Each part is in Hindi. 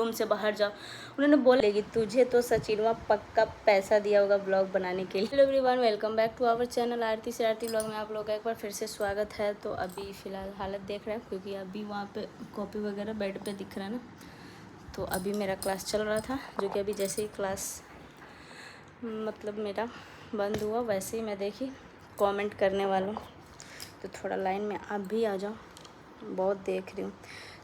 रूम से बाहर जाओ। उन्होंने बोलेगी तुझे तो सचिनवा पक्का पैसा दिया होगा ब्लॉग बनाने के लिए। Hello everyone, welcome back to our channel Aarti से आरती ब्लॉग में आप लोगों का एक बार फिर से स्वागत है। तो अभी फ़िलहाल हालत देख रहे हैं क्योंकि अभी वहाँ पे कॉपी वगैरह बेड पे दिख रहा है ना। तो अभी मेरा क्लास चल रहा था, जो कि अभी जैसे ही क्लास मतलब मेरा बंद हुआ वैसे ही मैं देखी कमेंट करने वालों, तो थोड़ा लाइन में आप भी आ जाओ। बहुत देख रही हूँ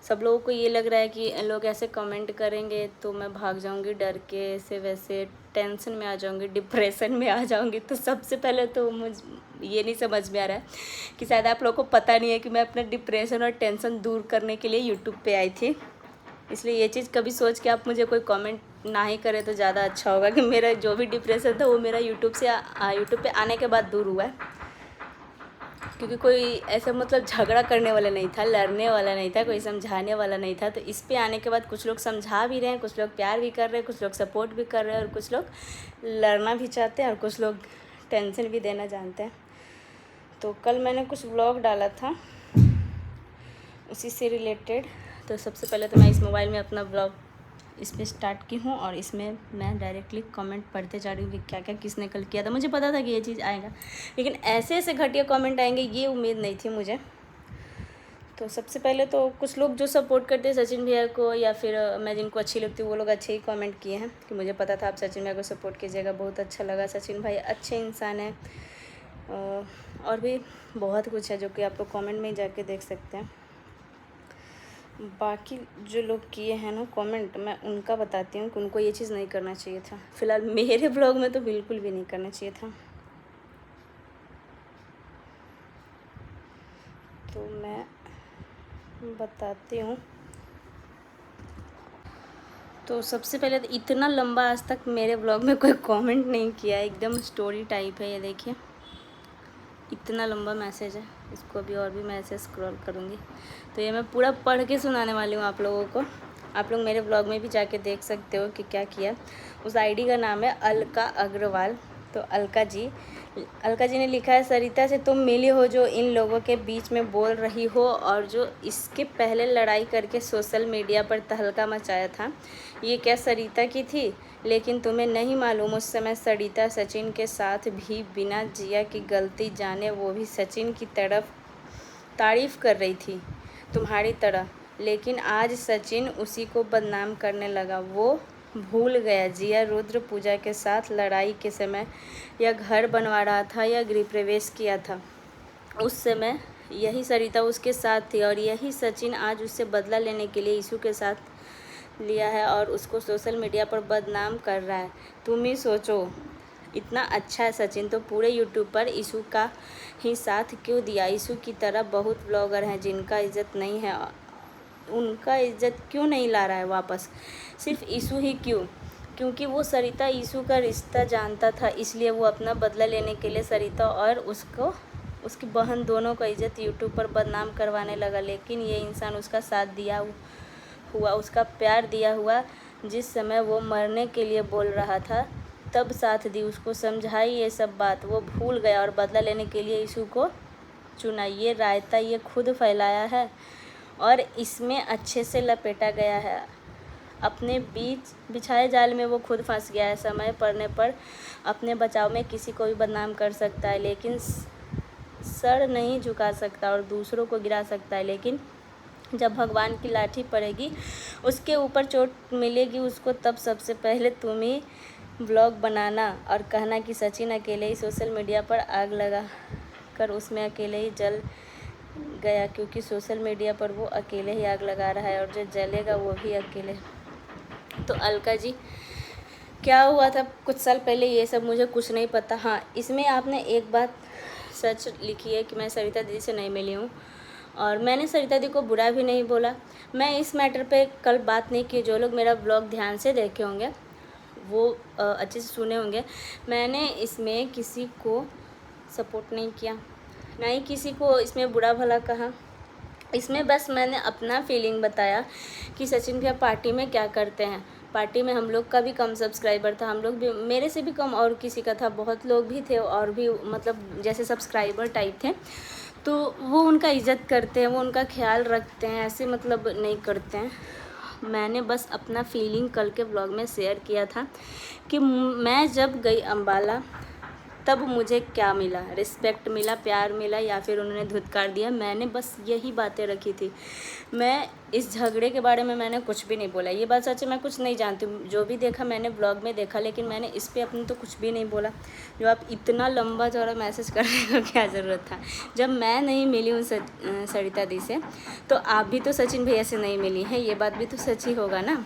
सब लोगों को ये लग रहा है कि लोग ऐसे कमेंट करेंगे तो मैं भाग जाऊँगी डर के, ऐसे वैसे टेंशन में आ जाऊँगी, डिप्रेशन में आ जाऊँगी। तो सबसे पहले तो मुझे ये नहीं समझ में आ रहा है कि शायद आप लोगों को पता नहीं है कि मैं अपना डिप्रेशन और टेंशन दूर करने के लिए यूट्यूब पे आई थी। इसलिए ये चीज़ कभी सोच के आप मुझे कोई कमेंट ना ही करे तो ज़्यादा अच्छा होगा कि मेरा जो भी डिप्रेशन था वो मेरा यूट्यूब पे आने के बाद दूर हुआ है। क्योंकि कोई ऐसा मतलब झगड़ा करने वाला नहीं था, लड़ने वाला नहीं था, कोई समझाने वाला नहीं था। तो इस पे आने के बाद कुछ लोग समझा भी रहे हैं, कुछ लोग प्यार भी कर रहे हैं, कुछ लोग सपोर्ट भी कर रहे हैं और कुछ लोग लड़ना भी चाहते हैं और कुछ लोग टेंशन भी देना जानते हैं। तो कल मैंने कुछ व्लॉग डाला था उसी से रिलेटेड। तो सबसे पहले तो मैं इस मोबाइल में अपना व्लॉग इस पर स्टार्ट की हूँ और इसमें मैं डायरेक्टली कमेंट पढ़ते जा रही हूँ कि क्या क्या किसने कल किया था। मुझे पता था कि ये चीज़ आएगा, लेकिन ऐसे ऐसे घटिया कमेंट आएंगे ये उम्मीद नहीं थी मुझे। तो सबसे पहले तो कुछ लोग जो सपोर्ट करते हैं सचिन भैया को, या फिर मैं जिनको अच्छी लगती हूँ वो लोग अच्छे ही कमेंट किए हैं कि मुझे पता था आप सचिन भैया को सपोर्ट कीजिएगा, बहुत अच्छा लगा, सचिन भाई अच्छे इंसान हैं। और भी बहुत कुछ है जो कि आप लोग कॉमेंट में ही जाके देख सकते हैं। बाकी जो लोग किए हैं ना कमेंट, मैं उनका बताती हूँ कि उनको ये चीज़ नहीं करना चाहिए था। फ़िलहाल मेरे ब्लॉग में तो बिल्कुल भी नहीं करना चाहिए था। तो मैं बताती हूँ। तो सबसे पहले तो इतना लंबा आज तक मेरे ब्लॉग में कोई कमेंट नहीं किया है, एकदम स्टोरी टाइप है। ये देखिए इतना लंबा मैसेज है, इसको अभी और भी मैं ऐसे स्क्रॉल करूँगी तो ये मैं पूरा पढ़ के सुनाने वाली हूँ आप लोगों को। आप लोग मेरे ब्लॉग में भी जाके देख सकते हो कि क्या किया। उस आईडी का नाम है अलका अग्रवाल। तो अलका जी ने लिखा है, सरिता से तुम मिली हो जो इन लोगों के बीच में बोल रही हो और जो इसके पहले लड़ाई करके सोशल मीडिया पर तहलका मचाया था। ये क्या सरिता की थी? लेकिन तुम्हें नहीं मालूम उस समय सरिता सचिन के साथ भी बिना जिया की गलती जाने वो भी सचिन की तरफ तारीफ़ कर रही थी तुम्हारी तरह। लेकिन आज सचिन उसी को बदनाम करने लगा। वो भूल गया जिया रुद्र पूजा के साथ लड़ाई के समय या घर बनवा रहा था या गृह प्रवेश किया था, उस समय यही सरिता उसके साथ थी और यही सचिन आज उससे बदला लेने के लिए यीशु के साथ लिया है और उसको सोशल मीडिया पर बदनाम कर रहा है। तुम ही सोचो, इतना अच्छा है सचिन तो पूरे यूट्यूब पर यीशु का ही साथ क्यों दिया? यीशु की तरह बहुत ब्लॉगर हैं जिनका इज्जत नहीं है, उनका इज्जत क्यों नहीं ला रहा है वापस? सिर्फ यीशु ही क्यों? क्योंकि वो सरिता यीशु का रिश्ता जानता था, इसलिए वो अपना बदला लेने के लिए सरिता और उसकी बहन दोनों का इज्जत यूट्यूब पर बदनाम करवाने लगा। लेकिन ये इंसान उसका साथ दिया हुआ, उसका प्यार दिया हुआ, जिस समय वो मरने के लिए बोल रहा था तब साथ दी, उसको समझाई ये सब बात, वो भूल गया और बदला लेने के लिए यीशु को चुना। ये रायता ये खुद फैलाया है और इसमें अच्छे से लपेटा गया है। अपने बीच बिछाए जाल में वो खुद फंस गया है। समय पड़ने पर अपने बचाव में किसी को भी बदनाम कर सकता है, लेकिन सर नहीं झुका सकता और दूसरों को गिरा सकता है। लेकिन जब भगवान की लाठी पड़ेगी, उसके ऊपर चोट मिलेगी उसको, तब सबसे पहले तुम ही ब्लॉग बनाना और कहना कि सचिन अकेले ही सोशल मीडिया पर आग लगा कर उसमें अकेले ही जल गया, क्योंकि सोशल मीडिया पर वो अकेले ही आग लगा रहा है और जो जलेगा वो भी अकेले। तो अलका जी, क्या हुआ था कुछ साल पहले ये सब मुझे कुछ नहीं पता। हाँ, इसमें आपने एक बात सच लिखी है कि मैं सरिता दीदी से नहीं मिली हूँ और मैंने सरिता दी को बुरा भी नहीं बोला। मैं इस मैटर पे कल बात नहीं की। जो लोग मेरा ब्लॉग ध्यान से देखे होंगे वो अच्छे से सुने होंगे। मैंने इसमें किसी को सपोर्ट नहीं किया, ना ही किसी को इसमें बुरा भला कहा। इसमें बस मैंने अपना फीलिंग बताया कि सचिन भैया पार्टी में क्या करते हैं। पार्टी में हम लोग का भी कम सब्सक्राइबर था, हम लोग भी, मेरे से भी कम और किसी का था, बहुत लोग भी थे और भी मतलब जैसे सब्सक्राइबर टाइप थे। तो वो उनका इज़्ज़त करते हैं, वो उनका ख्याल रखते हैं, ऐसे मतलब नहीं करते हैं। मैंने बस अपना फीलिंग कल के व्लॉग में शेयर किया था कि मैं जब गई अम्बाला तब मुझे क्या मिला, रिस्पेक्ट मिला, प्यार मिला या फिर उन्होंने धुतकार दिया। मैंने बस यही बातें रखी थी। मैं इस झगड़े के बारे में मैंने कुछ भी नहीं बोला। ये बात सच है, मैं कुछ नहीं जानती हूँ। जो भी देखा मैंने ब्लॉग में देखा, लेकिन मैंने इस पे अपने तो कुछ भी नहीं बोला। जो आप इतना लंबा चौड़ा मैसेज करने का क्या ज़रूरत था। जब मैं नहीं मिली हूँ सरिता दी से, तो आप भी तो सचिन भैया से नहीं मिली हैं, ये बात भी तो सच ही होगा ना।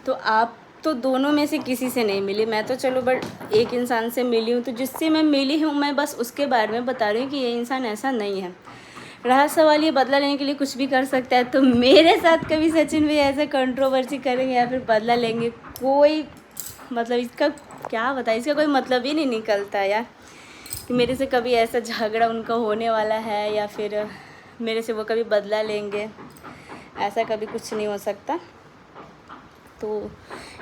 तो आप तो दोनों में से किसी से नहीं मिली। मैं तो चलो बट एक इंसान से मिली हूँ, तो जिससे मैं मिली हूँ मैं बस उसके बारे में बता रही हूँ कि ये इंसान ऐसा नहीं है। रहा सवाल ये बदला लेने के लिए कुछ भी कर सकता है, तो मेरे साथ कभी सचिन भी ऐसे कंट्रोवर्सी करेंगे या फिर बदला लेंगे, कोई मतलब इसका क्या बताए, इसका कोई मतलब ही नहीं निकलता यार कि मेरे से कभी ऐसा झगड़ा उनका होने वाला है या फिर मेरे से वो कभी बदला लेंगे। ऐसा कभी कुछ नहीं हो सकता। तो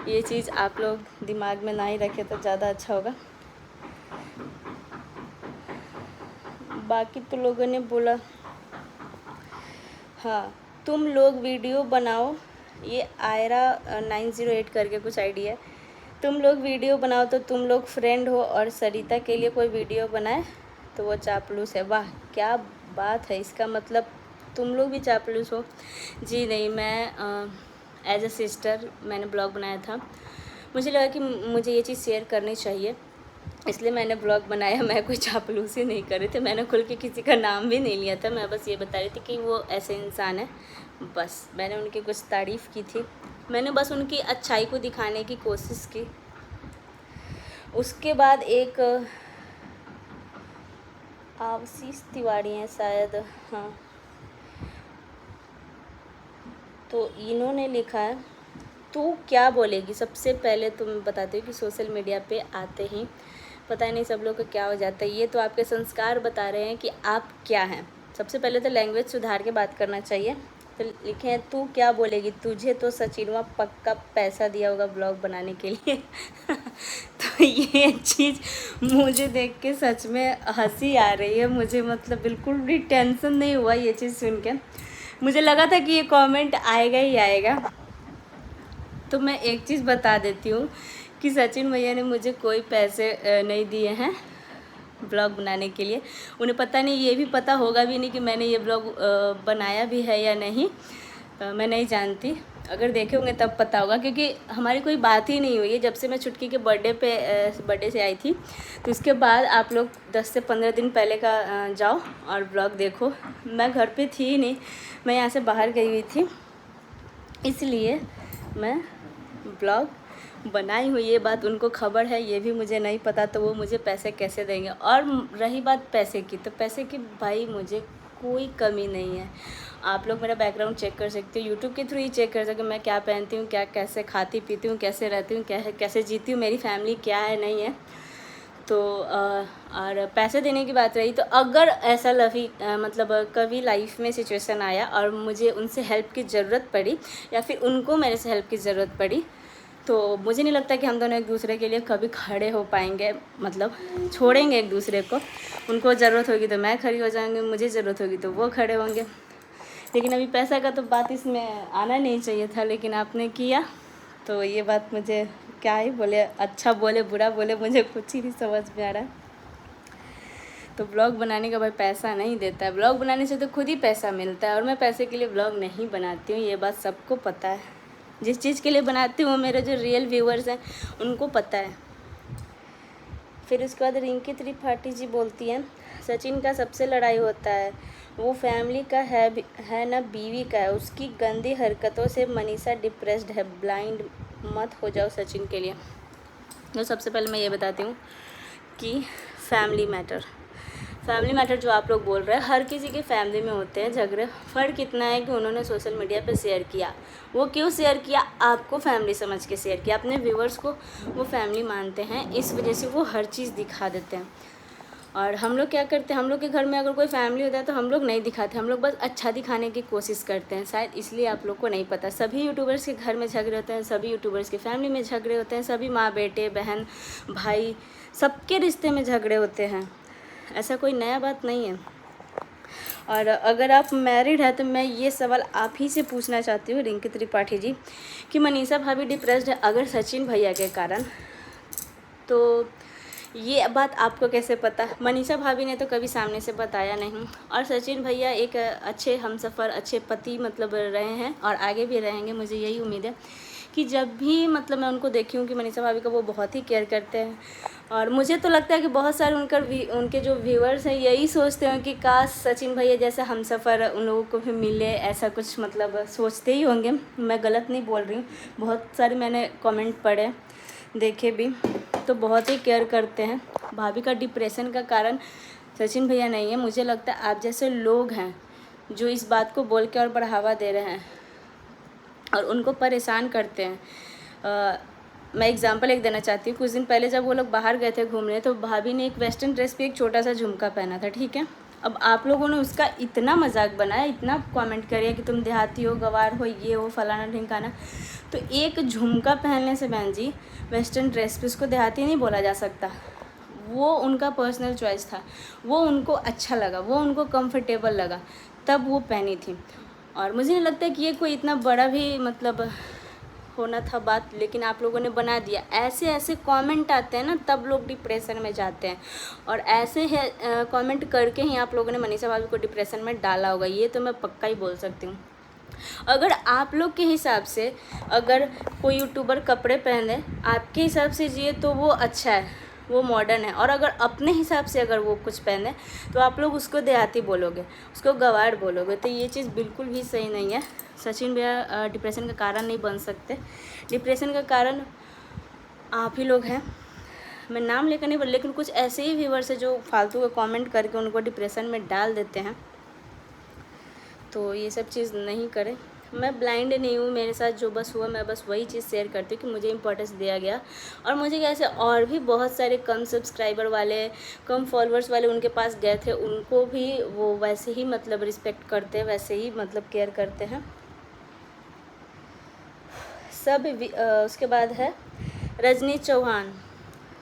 ये चीज़ आप लोग दिमाग में ना ही रखें तो ज़्यादा अच्छा होगा। बाकी तो लोगों ने बोला हाँ तुम लोग वीडियो बनाओ, ये आयरा 908 करके कुछ आइडिया है, तुम लोग वीडियो बनाओ तो तुम लोग फ्रेंड हो और सरिता के लिए कोई वीडियो बनाए तो वो चापलूस है। वाह क्या बात है, इसका मतलब तुम लोग भी चापलूस हो। जी नहीं, मैं एज अ सिस्टर मैंने ब्लॉग बनाया था। मुझे लगा कि मुझे ये चीज़ शेयर करनी चाहिए, इसलिए मैंने ब्लॉग बनाया। मैं कोई चापलूसी नहीं कर रही थी, मैंने खुल के किसी का नाम भी नहीं लिया था। मैं बस ये बता रही थी कि वो ऐसे इंसान है, बस मैंने उनकी कुछ तारीफ़ की थी। मैंने बस उनकी अच्छाई को दिखाने की कोशिश की। उसके बाद एक आशीष तिवारी हैं शायद, हाँ, तो इन्होंने लिखा है तू क्या बोलेगी। सबसे पहले तो मैं बताती हूँ कि सोशल मीडिया पे आते ही पता नहीं सब लोग को क्या हो जाता है। ये तो आपके संस्कार बता रहे हैं कि आप क्या हैं। सबसे पहले तो लैंग्वेज सुधार के बात करना चाहिए। तो लिखे हैं तू क्या बोलेगी, तुझे तो सचिनवा पक्का पैसा दिया होगा ब्लॉग बनाने के लिए। तो ये चीज़ मुझे देख के सच में हंसी आ रही है। मुझे मतलब बिल्कुल भी टेंशन नहीं हुआ ये चीज़ सुन के। मुझे लगा था कि ये कमेंट आएगा ही आएगा। तो मैं एक चीज़ बता देती हूँ कि सचिन भैया ने मुझे कोई पैसे नहीं दिए हैं ब्लॉग बनाने के लिए। उन्हें पता नहीं, ये भी पता होगा भी नहीं कि मैंने ये ब्लॉग बनाया भी है या नहीं, मैं नहीं जानती। अगर देखे होंगे तब पता होगा, क्योंकि हमारी कोई बात ही नहीं हुई है जब से मैं छुटकी के बर्थडे से आई थी। तो उसके बाद आप लोग 10 से 15 दिन पहले का जाओ और ब्लॉग देखो। मैं घर पे थी ही नहीं, मैं यहाँ से बाहर गई हुई थी, इसलिए मैं ब्लॉग बनाई हुई। ये बात उनको खबर है, ये भी मुझे नहीं पता, तो वो मुझे पैसे कैसे देंगे। और रही बात पैसे की, तो पैसे की भाई मुझे कोई कमी नहीं है। आप लोग मेरा बैकग्राउंड चेक कर सकते हो, यूट्यूब के थ्रू ही चेक कर सकते हो मैं क्या पहनती हूँ, क्या कैसे खाती पीती हूँ, कैसे रहती हूँ, कैसे जीती हूँ, मेरी फैमिली क्या है नहीं है। तो और पैसे देने की बात रही, तो अगर ऐसा मतलब कभी लाइफ में सिचुएशन आया और मुझे उनसे हेल्प की ज़रूरत पड़ी या फिर उनको मेरे से हेल्प की ज़रूरत पड़ी, तो मुझे नहीं लगता कि हम दोनों एक दूसरे के लिए कभी खड़े हो पाएंगे, मतलब छोड़ेंगे एक दूसरे को। उनको ज़रूरत होगी तो मैं खड़ी हो जाऊँगी, मुझे ज़रूरत होगी तो वो खड़े होंगे। लेकिन अभी पैसा का तो बात इसमें आना नहीं चाहिए था, लेकिन आपने किया, तो ये बात मुझे क्या ही बोले, अच्छा बोले बुरा बोले, मुझे कुछ ही नहीं समझ में आ रहा है। तो ब्लॉग बनाने का भाई पैसा नहीं देता है, ब्लॉग बनाने से तो खुद ही पैसा मिलता है। और मैं पैसे के लिए ब्लॉग नहीं बनाती हूँ, ये बात सबको पता है। जिस चीज़ के लिए बनाती हूँ मेरे जो रियल व्यूअर्स हैं उनको पता है। फिर उसके बाद रिंकी त्रिपाठी जी बोलती हैं सचिन का सबसे लड़ाई होता है, वो फैमिली का है ना बीवी का है। उसकी गंदी हरकतों से मनीषा डिप्रेस्ड है, ब्लाइंड मत हो जाओ सचिन के लिए। तो सबसे पहले मैं ये बताती हूँ कि फैमिली मैटर जो आप लोग बोल रहे हैं, हर किसी के फैमिली में होते हैं झगड़े। फ़र्क इतना है कि उन्होंने सोशल मीडिया पे शेयर किया, वो क्यों शेयर किया, आपको फैमिली समझ के शेयर किया, अपने व्यूवर्स को वो फैमिली मानते हैं, इस वजह से वो हर चीज़ दिखा देते हैं। और हम लोग क्या करते हैं, हम लोग के घर में अगर कोई फैमिली होता है तो हम लोग नहीं दिखाते, हम लोग बस अच्छा दिखाने की कोशिश करते हैं। शायद इसलिए आप लोग को नहीं पता, सभी यूट्यूबर्स के घर में झगड़े होते हैं, सभी यूट्यूबर्स की फैमिली में झगड़े होते हैं, सभी माँ बेटे बहन भाई सबके रिश्ते में झगड़े होते हैं, ऐसा कोई नया बात नहीं है। और अगर आप मैरिड हैं तो मैं ये सवाल आप ही से पूछना चाहती हूँ, रिंकी त्रिपाठी जी, कि मनीषा भाभी डिप्रेस्ड है अगर सचिन भैया के कारण, तो ये बात आपको कैसे पता? मनीषा भाभी ने तो कभी सामने से बताया नहीं, और सचिन भैया एक अच्छे हमसफ़र, अच्छे पति मतलब रहे हैं और आगे भी रहेंगे। मुझे यही उम्मीद है कि जब भी मतलब मैं उनको देखी हूँ कि मनीषा भाभी का वो बहुत ही केयर करते हैं, और मुझे तो लगता है कि बहुत सारे उनके जो व्यूअर्स हैं यही सोचते हैं कि काश सचिन भैया जैसा हमसफ़र उन लोगों को भी मिले, ऐसा कुछ मतलब सोचते ही होंगे। मैं गलत नहीं बोल रही हूँ, बहुत सारे मैंने कमेंट पढ़े देखे भी, तो बहुत ही केयर करते हैं। भाभी का डिप्रेशन का कारण सचिन भैया नहीं है, मुझे लगता है आप जैसे लोग हैं जो इस बात को बोल के और बढ़ावा दे रहे हैं और उनको परेशान करते हैं। मैं एग्जांपल एक देना चाहती हूँ। कुछ दिन पहले जब वो लोग बाहर गए थे घूमने, तो भाभी ने एक वेस्टर्न ड्रेस पे एक छोटा सा झुमका पहना था, ठीक है। अब आप लोगों ने उसका इतना मजाक बनाया, इतना कमेंट करिए कि तुम देहाती हो, गवार हो, ये हो, फलाना ढिमकाना। तो एक झुमका पहनने से बहन जी, वेस्टर्न ड्रेस पे, उसको देहाती नहीं बोला जा सकता। वो उनका पर्सनल चॉइस था, वो उनको अच्छा लगा, वो उनको कंफर्टेबल लगा, तब वो पहनी थी। और मुझे नहीं लगता कि ये कोई इतना बड़ा भी मतलब होना था बात, लेकिन आप लोगों ने बना दिया। ऐसे ऐसे कमेंट आते हैं ना, तब लोग डिप्रेशन में जाते हैं, और ऐसे है कमेंट करके ही आप लोगों ने मनीषा भाभी को डिप्रेशन में डाला होगा, ये तो मैं पक्का ही बोल सकती हूँ। अगर आप लोग के हिसाब से अगर कोई यूट्यूबर कपड़े पहने, आपके हिसाब से जिए, तो वो अच्छा है, वो मॉडर्न है। और अगर अपने हिसाब से अगर वो कुछ पहने, तो आप लोग उसको देहाती बोलोगे, उसको गवार बोलोगे। तो ये चीज़ बिल्कुल भी सही नहीं है। सचिन भैया डिप्रेशन का कारण नहीं बन सकते। डिप्रेशन का कारण आप ही लोग हैं। मैं नाम लेकर नहीं बोल, लेकिन कुछ ऐसे ही व्यूअर्स है जो फालतू का कमेंट करके उनको डिप्रेशन में डाल देते हैं। तो ये सब चीज़ नहीं करें। मैं ब्लाइंड नहीं हूँ, मेरे साथ जो बस हुआ मैं बस वही चीज़ शेयर करती हूँ कि मुझे इंपॉर्टेंस दिया गया। और मुझे कैसे और भी बहुत सारे कम सब्सक्राइबर वाले, कम फॉलोअर्स वाले उनके पास गए थे, उनको भी वो वैसे ही मतलब रिस्पेक्ट करते हैं, वैसे ही मतलब केयर करते हैं सब। उसके बाद है रजनी चौहान।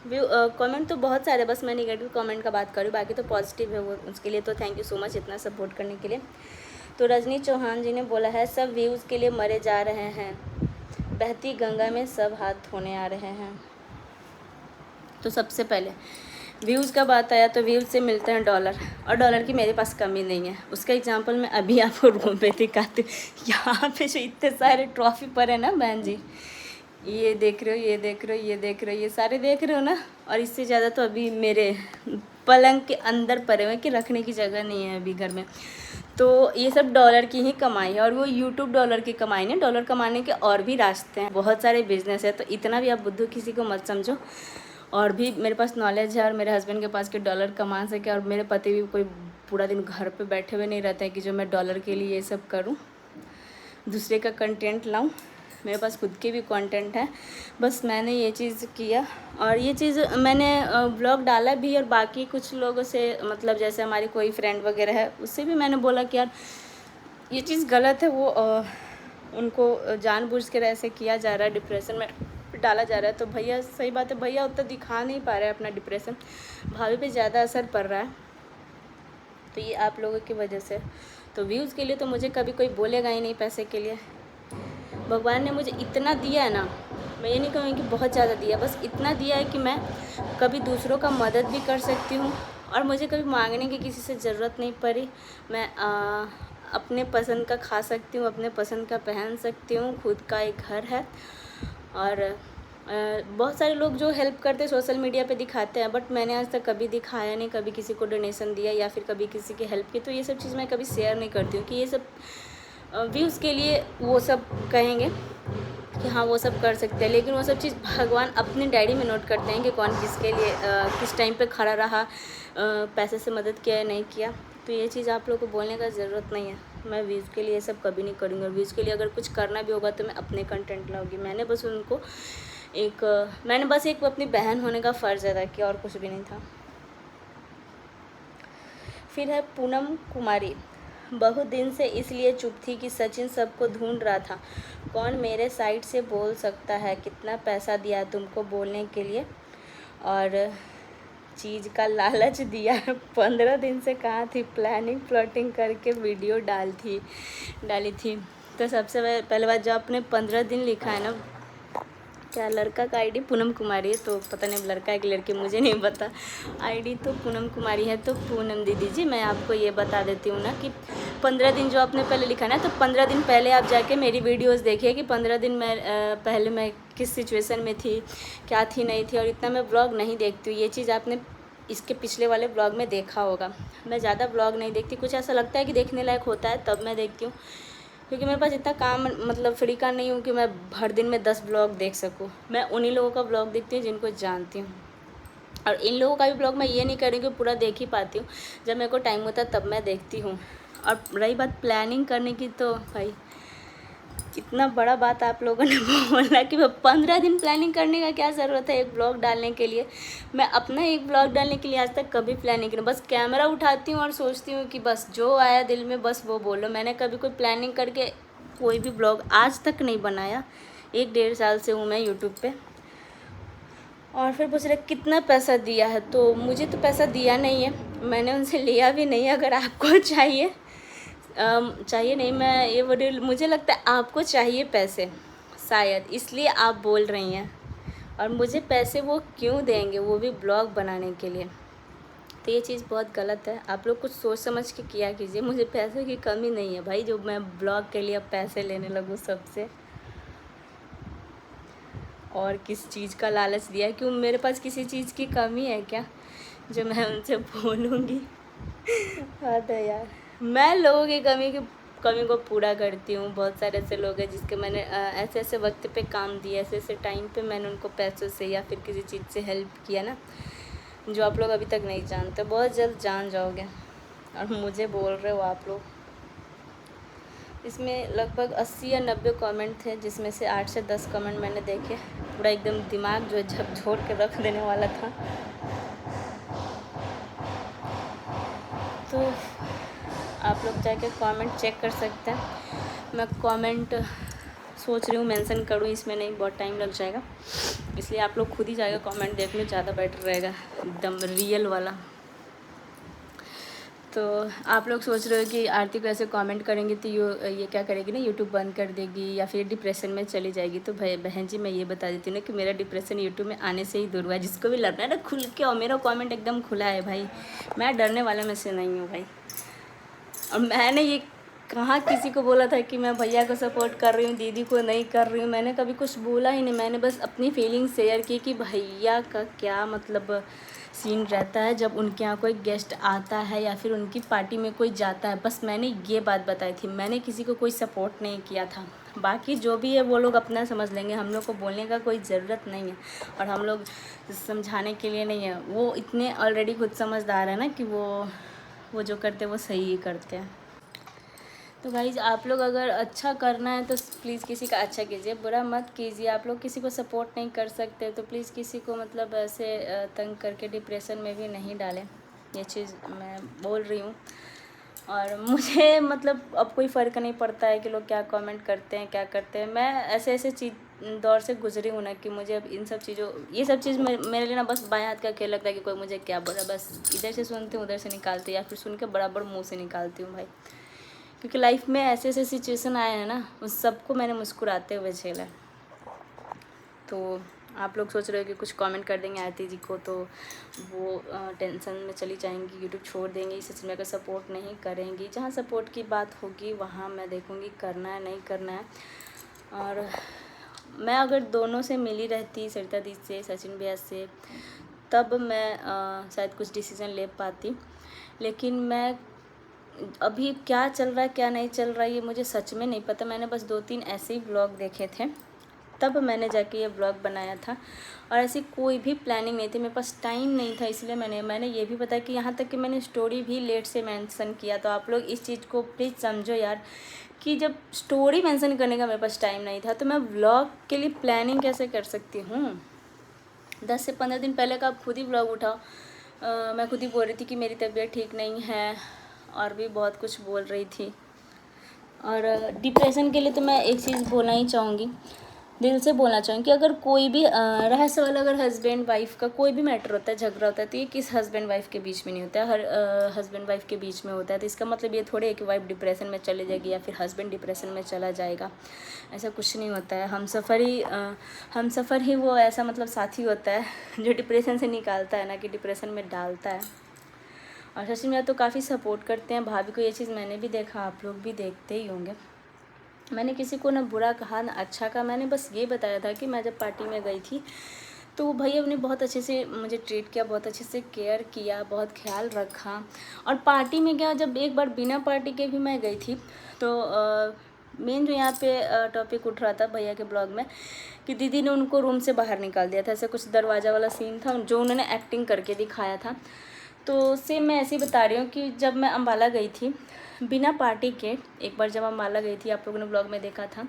कमेंट तो बहुत सारे, बस मैं नेगेटिव कमेंट का बात करूँ, बाकी तो पॉजिटिव है वो, उसके लिए तो थैंक यू सो मच इतना सपोर्ट करने के लिए। तो रजनी चौहान जी ने बोला है, सब व्यूज़ के लिए मरे जा रहे हैं, बहती गंगा में सब हाथ धोने आ रहे हैं। तो सबसे पहले व्यूज़ का बात आया तो व्यूज़ से मिलते हैं डॉलर, और डॉलर की मेरे पास कमी नहीं है। उसका एग्जांपल मैं अभी आपको रूम पे दिखाती हूँ। यहाँ पे जो इतने सारे ट्रॉफी पर है ना बहन जी, ये देख रहे हो, ये देख रहे हो, ये देख रहे हो, ये सारे देख रहे हो ना, और इससे ज़्यादा तो अभी मेरे पलंग के अंदर पड़े हुए कि रखने की जगह नहीं है अभी घर में। तो ये सब डॉलर की ही कमाई है, और वो यूट्यूब डॉलर की कमाई नहीं। डॉलर कमाने के और भी रास्ते हैं, बहुत सारे बिजनेस है, तो इतना भी आप बुद्धू किसी को मत समझो। और भी मेरे पास नॉलेज है, और मेरे हस्बैंड के पास के डॉलर कमा सके, और मेरे पति भी कोई पूरा दिन घर पे बैठे हुए नहीं रहते हैं कि जो मैं डॉलर के लिए ये सब करूं, दूसरे का कंटेंट लाऊं। मेरे पास खुद के भी कंटेंट है, बस मैंने ये चीज़ किया, और ये चीज़ मैंने ब्लॉग डाला भी। और बाकी कुछ लोगों से मतलब जैसे हमारी कोई फ्रेंड वगैरह है, उससे भी मैंने बोला कि यार ये चीज़ गलत है, वो उनको जानबूझ कर ऐसे किया जा रहा है, डिप्रेशन में डाला जा रहा है। तो भैया सही बात है, भैया उतना दिखा नहीं पा रहे हैं अपना डिप्रेशन, भाभी पे ज़्यादा असर पड़ रहा है, तो ये आप लोगों की वजह से। तो व्यूज़ के लिए तो मुझे कभी कोई बोलेगा ही नहीं, पैसे के लिए। भगवान ने मुझे इतना दिया है ना, मैं ये नहीं कहूँगी कि बहुत ज़्यादा दिया, बस इतना दिया है कि मैं कभी दूसरों का मदद भी कर सकती हूँ, और मुझे कभी मांगने की किसी से ज़रूरत नहीं पड़ी। मैं अपने पसंद का खा सकती हूँ, अपने पसंद का पहन सकती हूँ, खुद का एक घर है। और बहुत सारे लोग जो हेल्प करते सोशल मीडिया पे दिखाते हैं, बट मैंने आज तक कभी दिखाया नहीं, कभी किसी को डोनेशन दिया या फिर कभी किसी की हेल्प की। तो ये सब चीज़ मैं कभी शेयर नहीं करती हूँ कि ये सब व्यूज़ के लिए वो सब कहेंगे कि हाँ वो सब कर सकते हैं, लेकिन वो सब चीज़ भगवान अपनी डायरी में नोट करते हैं कि कौन किसके लिए किस टाइम पे खड़ा रहा, पैसे से मदद किया या नहीं किया। तो ये चीज़ आप लोगों को बोलने का ज़रूरत नहीं है। मैं व्यूज़ के लिए ये सब कभी नहीं करूँगी, और व्यूज़ के लिए अगर कुछ करना भी होगा तो मैं अपने कंटेंट लाऊंगी। मैंने बस एक अपनी बहन होने का फ़र्ज़ अदा किया, और कुछ भी नहीं था। फिर है पूनम कुमारी, बहुत दिन से इसलिए चुप थी कि सचिन सबको ढूंढ रहा था, कौन मेरे साइड से बोल सकता है, कितना पैसा दिया तुमको बोलने के लिए। और चीज़ का लालच दिया। 15 दिन से कहाँ थी, प्लानिंग प्लॉटिंग करके वीडियो डाली थी। तो सबसे पहले बात, जो आपने 15 दिन लिखा है ना, क्या लड़का का आईडी पूनम कुमारी है, तो पता नहीं लड़का है कि लड़की मुझे नहीं पता, आईडी तो पूनम कुमारी है। तो पूनम दीदी जी, मैं आपको ये बता देती हूँ ना कि 15 दिन जो आपने पहले लिखा ना, तो 15 दिन पहले आप जाके मेरी वीडियोस देखिए कि 15 दिन पहले मैं किस सिचुएशन में थी, क्या थी नहीं थी। और इतना मैं ब्लॉग नहीं देखती हूँ, ये चीज़ आपने इसके पिछले वाले ब्लॉग में देखा होगा। मैं ज़्यादा ब्लॉग नहीं देखती, कुछ ऐसा लगता है कि देखने लायक होता है तब मैं देखती हूँ, क्योंकि मेरे पास इतना काम मतलब फ्री का नहीं हूँ कि मैं हर दिन में 10 ब्लॉग देख सकूँ। मैं उन्हीं लोगों का ब्लॉग देखती हूँ जिनको जानती हूँ, और इन लोगों का भी ब्लॉग मैं ये नहीं करूँगी पूरा देख ही पाती हूँ, जब मेरे को टाइम होता है तब मैं देखती हूँ। और रही बात प्लानिंग करने की, तो भाई इतना बड़ा बात आप लोगों ने बोला कि 15 दिन प्लानिंग करने का क्या ज़रूरत है एक ब्लॉग डालने के लिए। मैं अपना एक ब्लॉग डालने के लिए आज तक कभी प्लानिंग नहीं, बस कैमरा उठाती हूँ और सोचती हूँ कि बस जो आया दिल में बस वो बोलो। मैंने कभी कोई प्लानिंग करके कोई भी ब्लॉग आज तक नहीं बनाया। 1-1.5 साल से हूँ मैं यूट्यूब पे। और फिर पूछ रहे कितना पैसा दिया है, तो मुझे तो पैसा दिया नहीं है, मैंने उनसे लिया भी नहीं है। अगर आपको चाहिए नहीं, मैं ये बोल, मुझे लगता है आपको चाहिए पैसे शायद, इसलिए आप बोल रही हैं। और मुझे पैसे वो क्यों देंगे, वो भी ब्लॉग बनाने के लिए। तो ये चीज़ बहुत गलत है, आप लोग कुछ सोच समझ के किया कीजिए। मुझे पैसे की कमी नहीं है भाई, जो मैं ब्लॉग के लिए अब पैसे लेने लगूँ सबसे। और किस चीज़ का लालच दिया, क्यों मेरे पास किसी चीज़ की कमी है क्या जो मैं उनसे बोलूँगी? हाँ तो यार, मैं लोगों की कमी को पूरा करती हूँ। बहुत सारे ऐसे लोग हैं जिसके मैंने ऐसे ऐसे वक्त पे काम दिया, ऐसे ऐसे टाइम पे मैंने उनको पैसों से या फिर किसी चीज़ से हेल्प किया ना, जो आप लोग अभी तक नहीं जानते। बहुत जल्द जान जाओगे, और मुझे बोल रहे हो आप लोग। इसमें लगभग 80 या 90 कमेंट थे, जिसमें से 8 से 10 कमेंट मैंने देखे। पूरा एकदम दिमाग जो है झकझोर के रख देने वाला था। तो आप लोग जाके कमेंट चेक कर सकते हैं। मैं कमेंट सोच रही हूँ मेंशन करूँ, इसमें नहीं, बहुत टाइम लग जाएगा, इसलिए आप लोग खुद ही जाकर कमेंट देख लो, ज़्यादा बेटर रहेगा, एकदम रियल वाला। तो आप लोग सोच रहे हो कि आरती को ऐसे कमेंट करेंगे तो ये क्या करेगी ना, यूट्यूब बंद कर देगी या फिर डिप्रेशन में चली जाएगी। तो भाई बहन जी, मैं ये बता देती हूँ ना कि मेरा डिप्रेशन यूट्यूब में आने से ही दूर हुआ है। जिसको भी लड़ना है ना, खुल के, और मेरा कमेंट एकदम खुला है भाई, मैं डरने वाले में से नहीं हूँ भाई। और मैंने ये कहाँ किसी को बोला था कि मैं भैया को सपोर्ट कर रही हूँ, दीदी को नहीं कर रही हूँ, मैंने कभी कुछ बोला ही नहीं। मैंने बस अपनी फीलिंग शेयर की कि भैया का क्या मतलब सीन रहता है जब उनके यहाँ कोई गेस्ट आता है या फिर उनकी पार्टी में कोई जाता है, बस मैंने ये बात बताई थी। मैंने किसी को कोई सपोर्ट नहीं किया था। बाकी जो भी है वो लोग अपना समझ लेंगे, हम लोग को बोलने का कोई ज़रूरत नहीं है, और हम लोग समझाने के लिए नहीं है। वो इतने ऑलरेडी खुद समझदार है ना कि वो जो करते हैं वो सही ही करते हैं। तो गाइज़, आप लोग अगर अच्छा करना है तो प्लीज़ किसी का अच्छा कीजिए, बुरा मत कीजिए। आप लोग किसी को सपोर्ट नहीं कर सकते तो प्लीज़ किसी को मतलब ऐसे तंग करके डिप्रेशन में भी नहीं डालें। ये चीज़ मैं बोल रही हूँ। और मुझे मतलब अब कोई फ़र्क नहीं पड़ता है कि लोग क्या कमेंट करते हैं, क्या करते हैं। मैं ऐसे दौर से गुजरी हूँ ना कि मुझे अब इन सब चीज़ों, ये सब चीज़ मेरे लिए ना बस बाएं हाथ का खेल लगता है कि कोई मुझे क्या बोला, बस इधर से सुनती हूँ उधर से निकालती हूँ, या फिर सुन के बराबर मुँह से निकालती हूँ भाई। क्योंकि लाइफ में ऐसे ऐसे सिचुएशन आए हैं ना, उस सबको मैंने मुस्कुराते हुए झेला। तो आप लोग सोच रहे हो कि कुछ कमेंट कर देंगे आरती जी को तो वो टेंशन में चली जाएंगी, यूट्यूब छोड़ देंगी, इस चीज़ में अगर सपोर्ट नहीं करेंगी। जहाँ सपोर्ट की बात होगी वहाँ मैं देखूँगी करना है नहीं करना है। और मैं अगर दोनों से मिली रहती, सरिता दी से, सचिन भैया से, तब मैं शायद कुछ डिसीज़न ले पाती। लेकिन मैं अभी क्या चल रहा है क्या नहीं चल रहा है ये मुझे सच में नहीं पता। मैंने बस 2-3 ऐसे ही ब्लॉग देखे थे, तब मैंने जाके ये ब्लॉग बनाया था। और ऐसी कोई भी प्लानिंग नहीं थी, मेरे पास टाइम नहीं था, इसलिए मैंने ये भी बताया कि यहाँ तक कि मैंने स्टोरी भी लेट से मेंशन किया। तो आप लोग इस चीज़ को प्लीज़ समझो यार, कि जब स्टोरी मेंशन करने का मेरे पास टाइम नहीं था तो मैं व्लॉग के लिए प्लानिंग कैसे कर सकती हूँ। 10 से 15 दिन पहले का आप खुद ही व्लॉग उठाओ। मैं खुद ही बोल रही थी कि मेरी तबीयत ठीक नहीं है, और भी बहुत कुछ बोल रही थी। और डिप्रेशन के लिए तो मैं एक चीज़ बोलना ही चाहूँगी, दिल से बोलना चाहूँगी कि अगर कोई भी रहा सवाल अगर हस्बैंड वाइफ का कोई भी मैटर होता है, झगड़ा होता है, तो ये किस हस्बैंड वाइफ के बीच में नहीं होता है, हर हस्बैंड वाइफ के बीच में होता है। तो इसका मतलब ये थोड़ी है कि वाइफ डिप्रेशन में चले जाएगी या फिर हस्बैंड डिप्रेशन में चला जाएगा, ऐसा कुछ नहीं होता है। हम सफ़र ही वो ऐसा मतलब साथी होता है जो डिप्रेशन से निकालता है, ना कि डिप्रेशन में डालता है। और सच में तो काफ़ी सपोर्ट करते हैं भाभी को, ये चीज़ मैंने भी देखा, आप लोग भी देखते ही होंगे। मैंने किसी को ना बुरा कहा ना अच्छा कहा, मैंने बस ये बताया था कि मैं जब पार्टी में गई थी तो वो भैया ने बहुत अच्छे से मुझे ट्रीट किया, बहुत अच्छे से केयर किया, बहुत ख्याल रखा। और पार्टी में क्या, जब एक बार बिना पार्टी के भी मैं गई थी तो मेन जो यहाँ पे टॉपिक उठ रहा था भैया के ब्लॉग में कि दीदी ने उनको रूम से बाहर निकाल दिया था, ऐसा कुछ दरवाज़ा वाला सीन था जो उन्होंने एक्टिंग करके दिखाया था। तो सेम मैं ऐसे ही बता रही हूँ कि जब मैं अम्बाला गई थी बिना पार्टी के, एक बार जब अम्बाला गई थी, आप लोगों ने ब्लॉग में देखा था,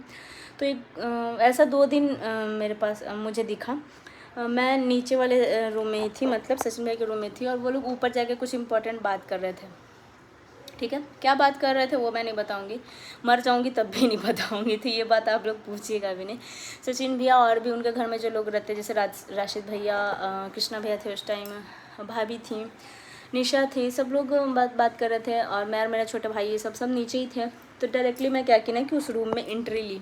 तो एक ऐसा 2 दिन मेरे पास मुझे दिखा। मैं नीचे वाले रूम में ही थी, मतलब सचिन भाई के रूम में थी, और वो लोग ऊपर जाके कुछ इंपॉर्टेंट बात कर रहे थे। ठीक है, क्या बात कर रहे थे वो मैं नहीं बताऊंगी, मर जाऊंगी तब भी नहीं बताऊंगी, तो ये बात आप लोग पूछिएगा भी नहीं। सचिन भैया और भी उनके घर में जो लोग रहते, जैसे राशिद भैया, कृष्णा भैया थे उस टाइम, भाभी थी, निशा थी, सब लोग बात कर रहे थे, और मैं और मेरा छोटा भाई ये सब नीचे ही थे। तो डायरेक्टली मैं क्या की ना कि उस रूम में एंट्री ली।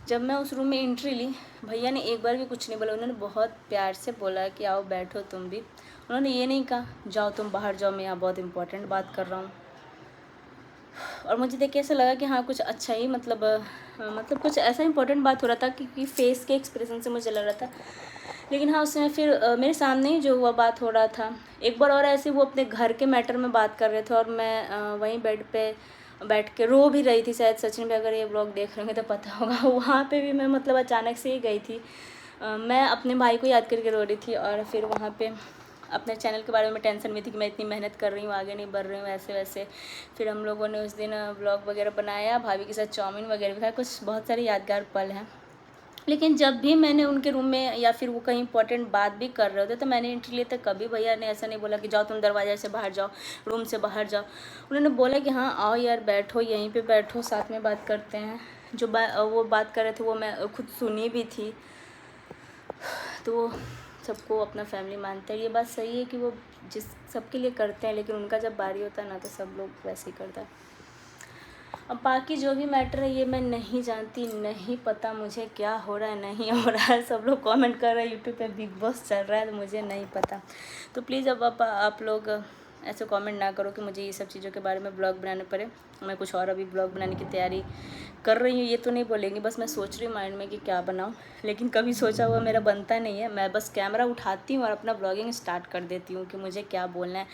जब मैं उस रूम में एंट्री ली, भैया ने एक बार भी कुछ नहीं बोला, उन्होंने बहुत प्यार से बोला कि आओ बैठो तुम भी। उन्होंने ये नहीं कहा जाओ तुम बाहर जाओ, मैं यहाँ बहुत इंपॉर्टेंट बात कर रहा हूँ। और मुझे देख के ऐसा लगा कि हाँ कुछ अच्छा ही मतलब कुछ ऐसा इंपॉर्टेंट बात हो रहा था, क्योंकि फेस के एक्सप्रेशन से मुझे लग रहा था। लेकिन हाँ उसमें फिर मेरे सामने ही जो हुआ बात हो रहा था। एक बार और ऐसे वो अपने घर के मैटर में बात कर रहे थे, और मैं वहीं बेड पे बैठ के रो भी रही थी। शायद सचिन भी अगर ये ब्लॉग देख रहे होंगे तो पता होगा, वहाँ पे भी मैं मतलब अचानक से ही गई थी। मैं अपने भाई को याद करके रो रही थी, और फिर वहाँ पे अपने चैनल के बारे में टेंशन में थी कि मैं इतनी मेहनत कर रही हूँ, आगे नहीं बढ़ रही हूँ, ऐसे वैसे। फिर हम लोगों ने उस दिन व्लॉग वगैरह बनाया, भाभी के साथ चाउमीन वगैरह भी खाया, कुछ बहुत सारे यादगार पल हैं। लेकिन जब भी मैंने उनके रूम में या फिर वो कहीं इंपॉर्टेंट बात भी कर रहे होते तो मैंने एंट्री लिए, तो कभी भैया ने ऐसा नहीं बोला कि जाओ तुम दरवाजे से बाहर जाओ, रूम से बाहर जाओ। उन्होंने बोला कि हाँ आओ यार बैठो, यहीं पे बैठो, साथ में बात करते हैं। वो बात कर रहे थे वो मैं खुद सुनी भी थी। तो सबको अपना फैमिली मानते हैं, ये बात सही है कि वो जिस सबके लिए करते हैं, लेकिन उनका जब बारी होता है ना तो सब लोग वैसे ही करता है। अब बाकी जो भी मैटर है ये मैं नहीं जानती, नहीं पता मुझे क्या हो रहा है नहीं हो रहा है। सब लोग कमेंट कर रहे हैं यूट्यूब पे बिग बॉस चल रहा है, तो मुझे नहीं पता। तो प्लीज़ अब आप लोग ऐसे कमेंट ना करो कि मुझे ये सब चीज़ों के बारे में ब्लॉग बनाने पड़े। मैं कुछ और अभी ब्लॉग बनाने की तैयारी कर रही हूँ, ये तो नहीं बोलेंगे, बस मैं सोच रही हूँ माइंड में कि क्या बनाऊँ, लेकिन कभी सोचा हुआ मेरा बनता नहीं है। मैं बस कैमरा उठाती हूँ और अपना ब्लॉगिंग स्टार्ट कर देती हूँ कि मुझे क्या बोलना है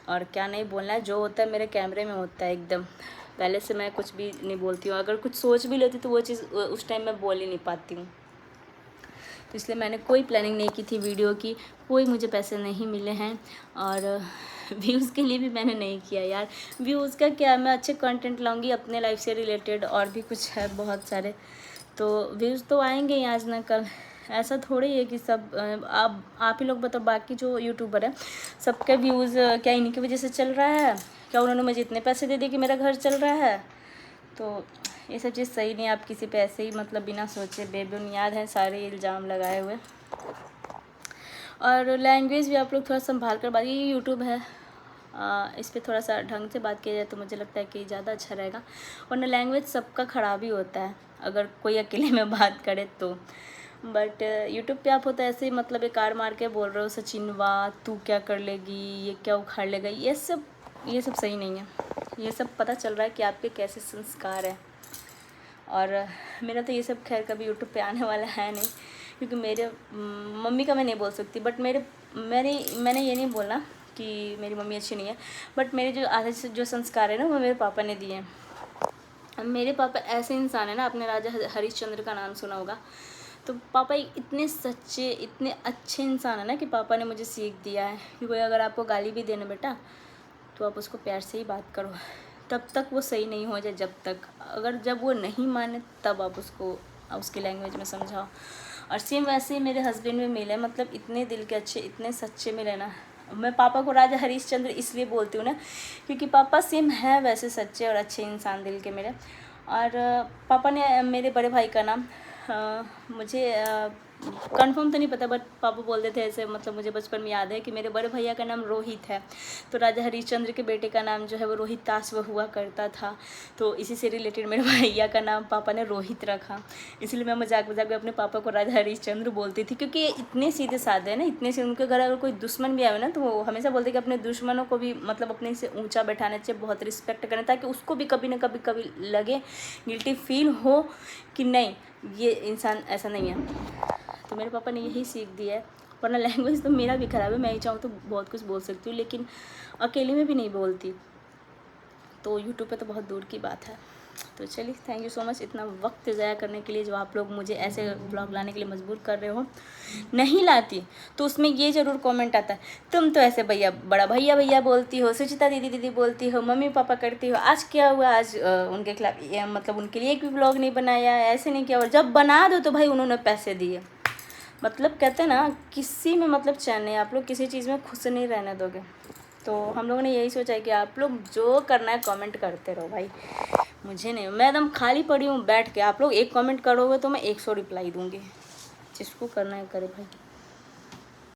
और क्या नहीं बोलना है। जो होता है मेरे कैमरे में होता है एकदम। पहले से मैं कुछ भी नहीं बोलती हूँ, अगर कुछ सोच भी लेती तो वो चीज़ उस टाइम मैं बोल ही नहीं पाती हूँ। तो इसलिए मैंने कोई प्लानिंग नहीं की थी वीडियो की, कोई मुझे पैसे नहीं मिले हैं, और व्यूज़ के लिए भी मैंने नहीं किया यार। व्यूज़ का क्या, मैं अच्छे कंटेंट लाऊंगी अपने लाइफ से रिलेटेड, और भी कुछ है बहुत सारे, तो व्यूज़ तो आएंगे ही आज ना कल। ऐसा थोड़ी है कि सब आप ही लोग बताओ, बाकी जो यूट्यूबर है सबके व्यूज़ क्या इन्हीं की वजह से चल रहा है? क्या उन्होंने मुझे इतने पैसे दे दिए कि मेरा घर चल रहा है? तो ये सब चीज़ सही नहीं है। आप किसी पे ऐसे ही मतलब बिना सोचे बेबुनियाद है सारे इल्ज़ाम लगाए हुए। और लैंग्वेज भी आप लोग थोड़ा संभाल कर बात, ये यूट्यूब है, इस पर थोड़ा सा ढंग से बात किया जाए तो मुझे लगता है कि ज़्यादा अच्छा रहेगा। वरना लैंग्वेज सबका ख़राब ही होता है अगर कोई अकेले में बात करे तो। बट यूट्यूब पे आप होता है ऐसे ही मतलब एक आर मार के बोल रहे हो, सचिन वाह तू क्या कर लेगी, ये क्या उखाड़ लेगा, ये सब सही नहीं है। ये सब पता चल रहा है कि आपके कैसे संस्कार है। और मेरा तो ये सब खैर कभी यूट्यूब पे आने वाला है नहीं, क्योंकि मेरे मम्मी का मैं नहीं बोल सकती, बट मैंने ये नहीं बोला कि मेरी मम्मी अच्छी नहीं है, बट मेरे जो आधे से जो संस्कार है ना वो मेरे पापा ने दिए हैं। मेरे पापा ऐसे इंसान है ना, आपने राजा हरिश्चंद्र का नाम सुना होगा, तो पापा इतने सच्चे इतने अच्छे इंसान है ना कि पापा ने मुझे सीख दिया है कि कोई अगर आपको गाली भी देना बेटा तो आप उसको प्यार से ही बात करो, तब तक वो सही नहीं हो जाए, जब वो नहीं माने तब आप उसको उसकी लैंग्वेज में समझाओ। और सेम वैसे ही मेरे हस्बैंड में मिले, मतलब इतने दिल के अच्छे इतने सच्चे मिले ना। मैं पापा को राजा हरिश्चंद्र इसलिए बोलती हूँ ना क्योंकि पापा सेम है वैसे सच्चे और अच्छे इंसान दिल के मेरे। और पापा ने मेरे बड़े भाई का नाम मुझे कंफर्म तो नहीं पता, बट पापा बोलते थे ऐसे, मतलब मुझे बचपन में याद है कि मेरे बड़े भैया का नाम रोहित है, तो राजा हरिश्चंद्र के बेटे का नाम जो है वो रोहित ताश्व हुआ करता था। तो इसी से रिलेटेड मेरे भैया का नाम पापा ने रोहित रखा, इसलिए मैं मजाक मजाक में अपने पापा को राजा हरिश्चंद्र बोलती थी, क्योंकि ये इतने सीधे साधे हैं ना, इतने से उनके घर अगर कोई दुश्मन भी आए ना तो वो हमेशा बोलते कि अपने दुश्मनों को भी मतलब अपने से ऊँचा बैठाना चाहिए, बहुत रिस्पेक्ट करना, ताकि उसको भी कभी ना कभी लगे, गिल्टी फील हो कि नहीं ये इंसान ऐसा नहीं है। तो मेरे पापा ने यही सीख दिया है, वरना लैंग्वेज तो मेरा भी ख़राब है, मैं ही चाहूँ तो बहुत कुछ बोल सकती हूँ, लेकिन अकेले में भी नहीं बोलती, तो यूट्यूब पे तो बहुत दूर की बात है। तो चलिए, थैंक यू सो मच इतना वक्त ज़ाया करने के लिए, जो आप लोग मुझे ऐसे ब्लॉग लाने के लिए मजबूर कर रहे हो। नहीं लाती तो उसमें ये ज़रूर कमेंट आता है, तुम तो ऐसे भैया बड़ा भैया भैया बोलती हो, सुचिता दीदी दीदी बोलती हो, मम्मी पापा करती हो, आज क्या हुआ, आज उनके खिलाफ मतलब उनके लिए एक भी ब्लॉग नहीं बनाया, ऐसे नहीं किया, और जब बना दो तो भाई उन्होंने पैसे दिए। मतलब कहते हैं ना, किसी में मतलब चैन नहीं, आप लोग किसी चीज़ में खुश नहीं रहने दोगे। तो हम लोगों ने यही सोचा है कि आप लोग जो करना है कमेंट करते रहो भाई, मुझे नहीं, मैं एकदम खाली पड़ी हूँ बैठ के, आप लोग एक कमेंट करोगे तो मैं 100 रिप्लाई दूँगी, जिसको करना है करे भाई।